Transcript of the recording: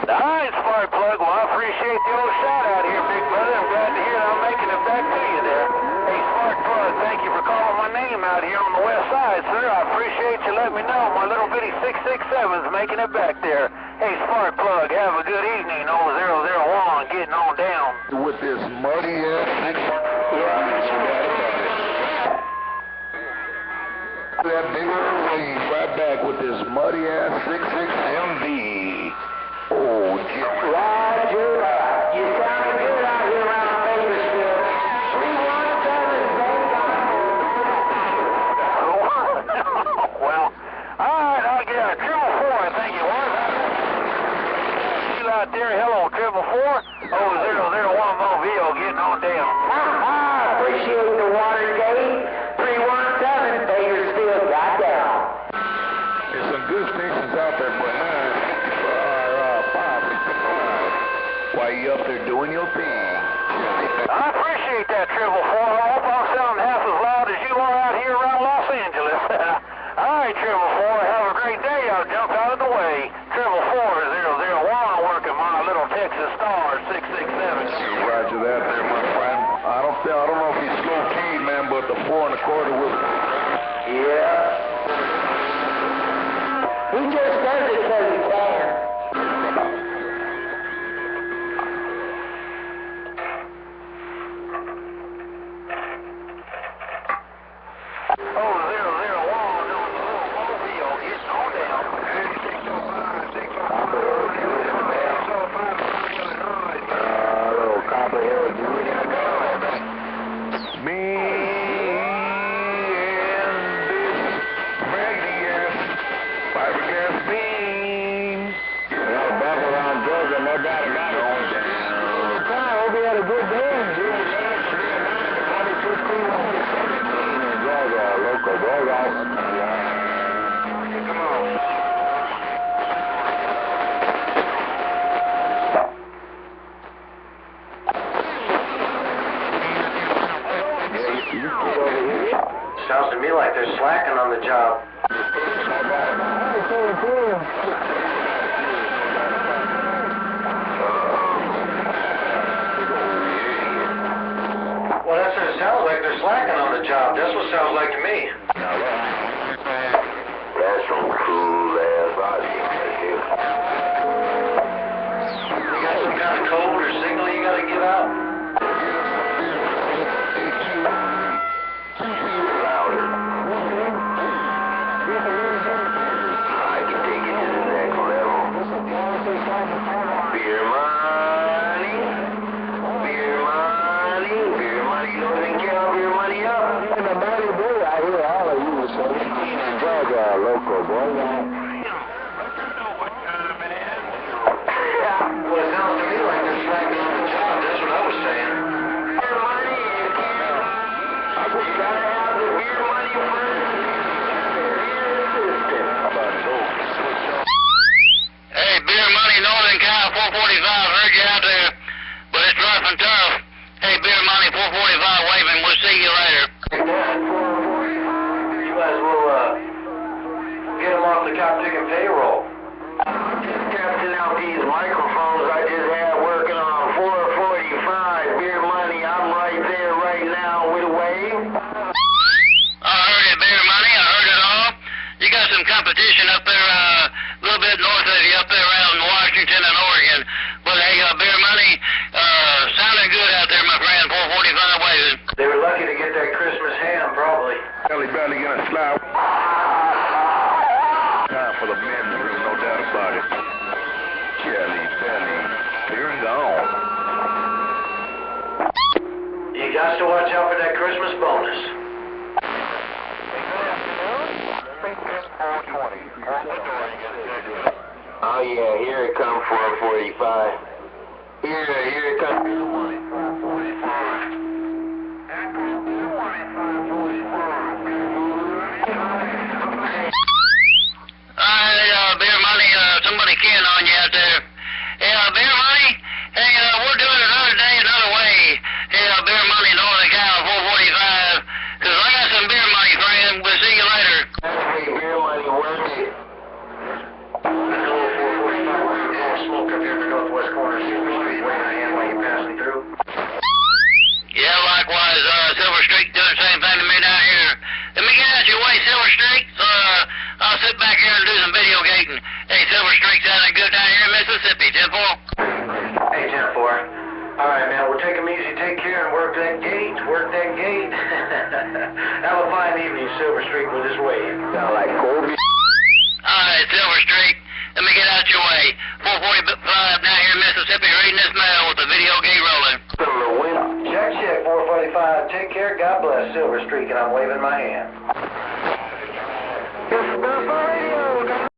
Nice, Spark Plug. Well, I appreciate the old shout out here, big brother. I'm glad to hear that I'm making it back to you there. Hey, Spark Plug, thank you for calling my name out here on the west side, sir. I appreciate you letting me know my little bitty 667's making it back there. Hey, Spark Plug, have a good evening. Old 001 getting on down. With this muddy that big old wave right back with this muddy ass 66 MV. Oh, Roger, you sound good out here around Bakersfield. 317 Well, alright, I'll get a 444, I think it was. You out there, hello, 444. Oh, 001 Mobile getting on down. I appreciate the Watergate. 317 Bakersfield got down. There's some good stations out there, but man, while you up there doing your thing. I appreciate that, 444. I hope I'm sounding half as loud as you are out here around Los Angeles. Alright, 444, have a great day. I'll jump out of the way. 444-001 working my little Texas Star 667. Roger that there, my friend. I don't know if he's slow keyed, man, but the 4 1/4 will. Yeah. He just does it because he can. Sounds to me like they're slacking on the job. Well, that's what it sounds like. They're slacking on the job. That's what it sounds like to me. That's some cool ass body. You got some kind of code or signal you got to give out? Local boy. Well, it sounds to me like they're slacking on the job. That's what I was saying. Beer money, you gotta have the beer money first. Hey, Beer Money, Northern Cal 445, heard you out there, but it's rough and tough. Hey, Beer Money 445 waving, we'll see you later. You might as well, get them off the cop ticket payroll. I'm just testing out these microphones I just had working on 445 Beer Money. I'm right there right now with a wave. I heard it, Beer Money, I heard it all. You got some competition up there, a little bit north of you, up there around Washington and Oregon. But hey, Beer Money, sounding good out there, my friend, 445 waving. They were lucky to get that Christmas ham, probably. Belly gonna slap. Time for the men, no doubt about it. Jelly belly, clear and gone. You got to watch out for that Christmas bonus. Oh yeah, here it comes 445. Here it comes. Beer Money, somebody can on you out there. Hey, Beer Money, hey, we're doing it another day, another way. Hey, Beer Money, Northern Cal 445, because I got some Beer Money, friend. We'll see you later. Hey, Beer Money, work it. Hello, 445. Smoke up here. traffic sounding good down here in Mississippi, 10-4. Hey, 10-4. All right, man, we'll take them easy, take care, and work that gate, Have a fine evening, Silver Streak, with this wave. Sound like Kobe. All right, Silver Streak, let me get out your way. 445 down here in Mississippi reading this mail.